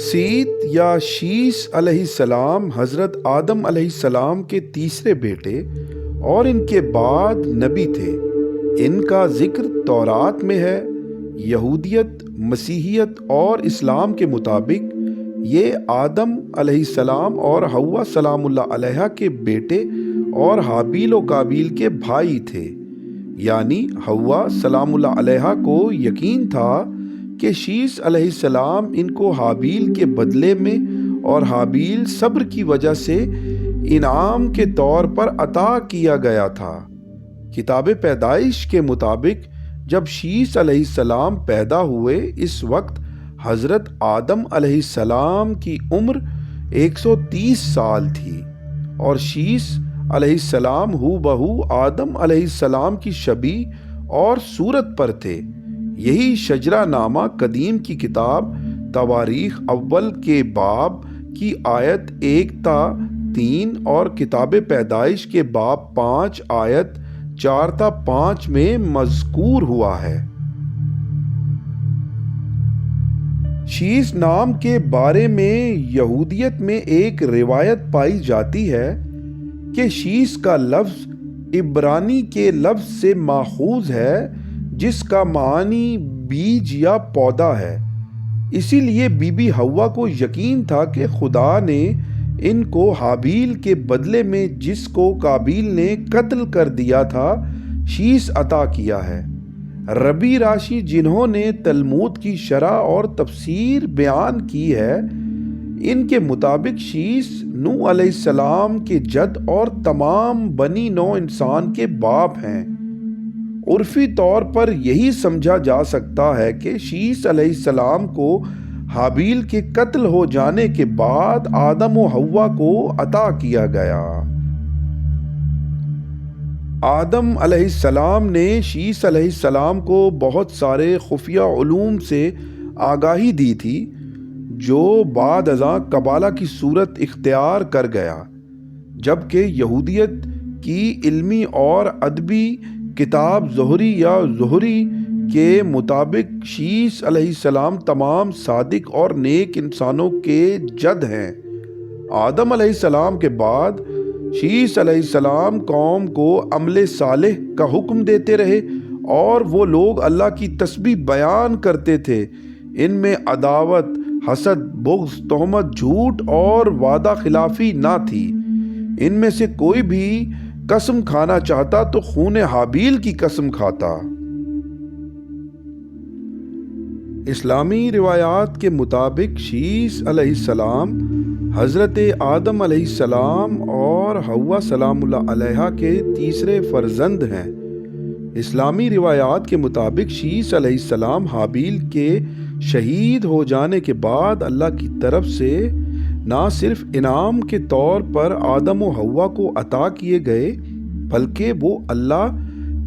سیت یا شیس علیہ السلام حضرت آدم علیہ السلام کے تیسرے بیٹے اور ان کے بعد نبی تھے۔ ان کا ذکر تورات میں ہے۔ یہودیت، مسیحیت اور اسلام کے مطابق یہ آدم علیہ السلام اور حوا سلام اللہ علیہ کے بیٹے اور حابیل و قابیل کے بھائی تھے۔ یعنی حوا سلام اللہ علیہ کو یقین تھا کہ شیس علیہ السلام ان کو حابیل کے بدلے میں اور حابیل صبر کی وجہ سے انعام کے طور پر عطا کیا گیا تھا۔ کتاب پیدائش کے مطابق جب شیس علیہ السلام پیدا ہوئے اس وقت حضرت آدم علیہ السلام کی عمر 130 سال تھی اور شیس علیہ السلام ہو بہو آدم علیہ السلام کی شبیہ اور صورت پر تھے۔ یہی شجرہ نامہ قدیم کی کتاب تواریخ اول کے باب کی آیت 1 تا 3 اور کتاب پیدائش کے باب 5 آیت 4 تا 5 میں مذکور ہوا ہے۔ شیس نام کے بارے میں یہودیت میں ایک روایت پائی جاتی ہے کہ شیس کا لفظ عبرانی کے لفظ سے ماخوذ ہے جس کا معنی بیج یا پودا ہے۔ اسی لیے بی بی حوا کو یقین تھا کہ خدا نے ان کو حابیل کے بدلے میں جس کو قابیل نے قتل کر دیا تھا شیس عطا کیا ہے۔ ربی راشی جنہوں نے تلمود کی شرح اور تفسیر بیان کی ہے ان کے مطابق شیس نوح علیہ السلام کے جد اور تمام بنی نوع انسان کے باپ ہیں۔ عرفی طور پر یہی سمجھا جا سکتا ہے کہ شیس علیہ السلام کو حابیل کے قتل ہو جانے کے بعد آدم و حوا کو عطا کیا گیا۔ آدم علیہ السلام نے شیس علیہ السلام کو بہت سارے خفیہ علوم سے آگاہی دی تھی جو بعد ازاں قبالہ کی صورت اختیار کر گیا، جبکہ یہودیت کی علمی اور ادبی کتاب زہری یا زہری کے مطابق شیس علیہ السلام تمام صادق اور نیک انسانوں کے جد ہیں۔ آدم علیہ السلام کے بعد شیس علیہ السلام قوم کو عمل صالح کا حکم دیتے رہے اور وہ لوگ اللہ کی تسبیح بیان کرتے تھے۔ ان میں عداوت، حسد، بغض، تہمت، جھوٹ اور وعدہ خلافی نہ تھی۔ ان میں سے کوئی بھی قسم کھانا چاہتا تو خون حابیل کی قسم کھاتا۔ اسلامی روایات کے مطابق شیس علیہ السلام حضرت آدم علیہ السلام اور حوا سلام اللہ علیہ کے تیسرے فرزند ہیں۔ اسلامی روایات کے مطابق شیس علیہ السلام حابیل کے شہید ہو جانے کے بعد اللہ کی طرف سے نہ صرف انعام کے طور پر آدم و حوا کو عطا کیے گئے بلکہ وہ اللہ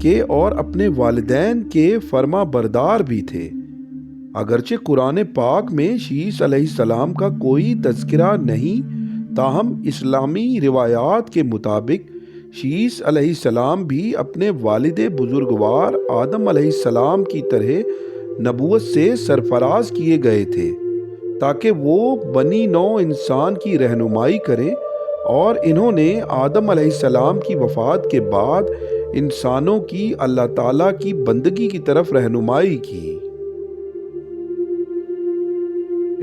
کے اور اپنے والدین کے فرما بردار بھی تھے۔ اگرچہ قرآن پاک میں شیس علیہ السلام کا کوئی تذکرہ نہیں، تاہم اسلامی روایات کے مطابق شیس علیہ السلام بھی اپنے والد بزرگوار آدم علیہ السلام کی طرح نبوت سے سرفراز کیے گئے تھے تاکہ وہ بنی نوع انسان کی رہنمائی کریں، اور انہوں نے آدم علیہ السلام کی وفات کے بعد انسانوں کی اللہ تعالیٰ کی بندگی کی طرف رہنمائی کی۔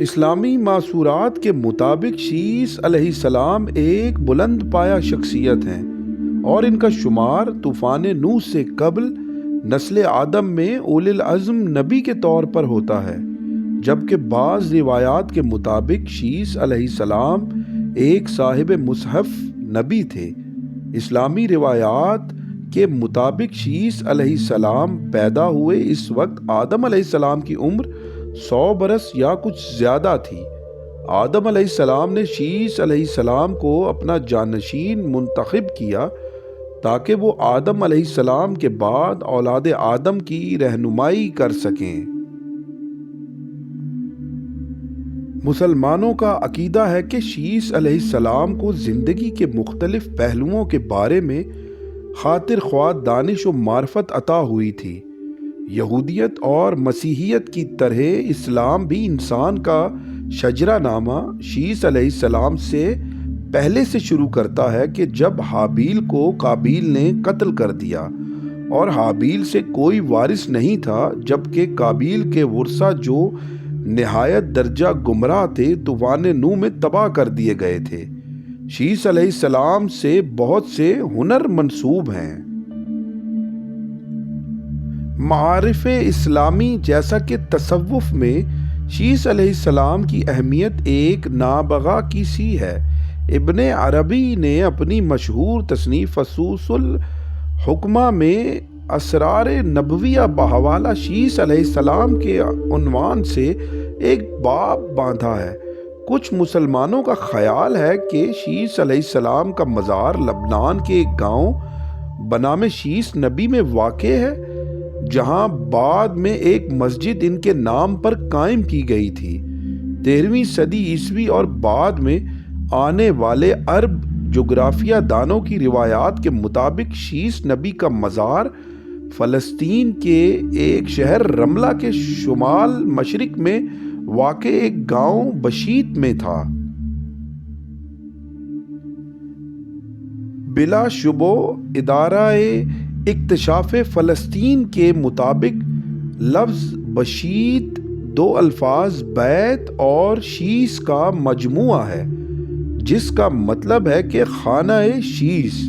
اسلامی معصورات کے مطابق شیس علیہ السلام ایک بلند پایہ شخصیت ہیں اور ان کا شمار طوفان نوح سے قبل نسل آدم میں اولی العزم نبی کے طور پر ہوتا ہے، جبکہ بعض روایات کے مطابق شیس علیہ السلام ایک صاحب مصحف نبی تھے۔ اسلامی روایات کے مطابق شیس علیہ السلام پیدا ہوئے اس وقت آدم علیہ السلام کی عمر 100 برس یا کچھ زیادہ تھی۔ آدم علیہ السلام نے شیس علیہ السلام کو اپنا جانشین منتخب کیا تاکہ وہ آدم علیہ السلام کے بعد اولاد آدم کی رہنمائی کر سکیں۔ مسلمانوں کا عقیدہ ہے کہ شیس علیہ السلام کو زندگی کے مختلف پہلوؤں کے بارے میں خاطر خواہ دانش و معرفت عطا ہوئی تھی۔ یہودیت اور مسیحیت کی طرح اسلام بھی انسان کا شجرہ نامہ شیس علیہ السلام سے پہلے سے شروع کرتا ہے کہ جب حابیل کو قابیل نے قتل کر دیا اور حابیل سے کوئی وارث نہیں تھا، جبکہ قابیل کے ورثہ جو نہایت درجہ گمراہ تھے طوفان نوح میں تباہ کر دیے گئے تھے۔ شیس علیہ السلام سے بہت سے ہنر منسوب ہیں۔ معارف اسلامی جیسا کہ تصوف میں شیس علیہ السلام کی اہمیت ایک نابغہ کی سی ہے۔ ابن عربی نے اپنی مشہور تصنیف فصوص الحکمہ میں اسرار نبویہ بحوالہ شیس علیہ السلام کے عنوان سے ایک باب باندھا ہے۔ کچھ مسلمانوں کا خیال ہے کہ شیس علیہ السلام کا مزار لبنان کے ایک گاؤں بنام شیس نبی میں واقع ہے، جہاں بعد میں ایک مسجد ان کے نام پر قائم کی گئی تھی۔ 13ویں صدی عیسوی اور بعد میں آنے والے عرب جغرافیہ دانوں کی روایات کے مطابق شیس نبی کا مزار فلسطین کے ایک شہر رملہ کے شمال مشرق میں واقع ایک گاؤں بشیت میں تھا۔ بلا شبہ ادارہ اکتشاف فلسطین کے مطابق لفظ بشیت دو الفاظ بیت اور شیس کا مجموعہ ہے، جس کا مطلب ہے کہ خانہ شیس۔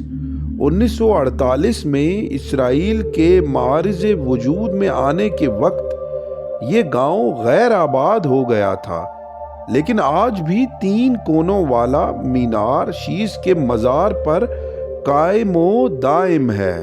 1948 میں اسرائیل کے معارض وجود میں آنے کے وقت یہ گاؤں غیر آباد ہو گیا تھا، لیکن آج بھی 3 کونوں والا مینار شیس کے مزار پر قائم و دائم ہے۔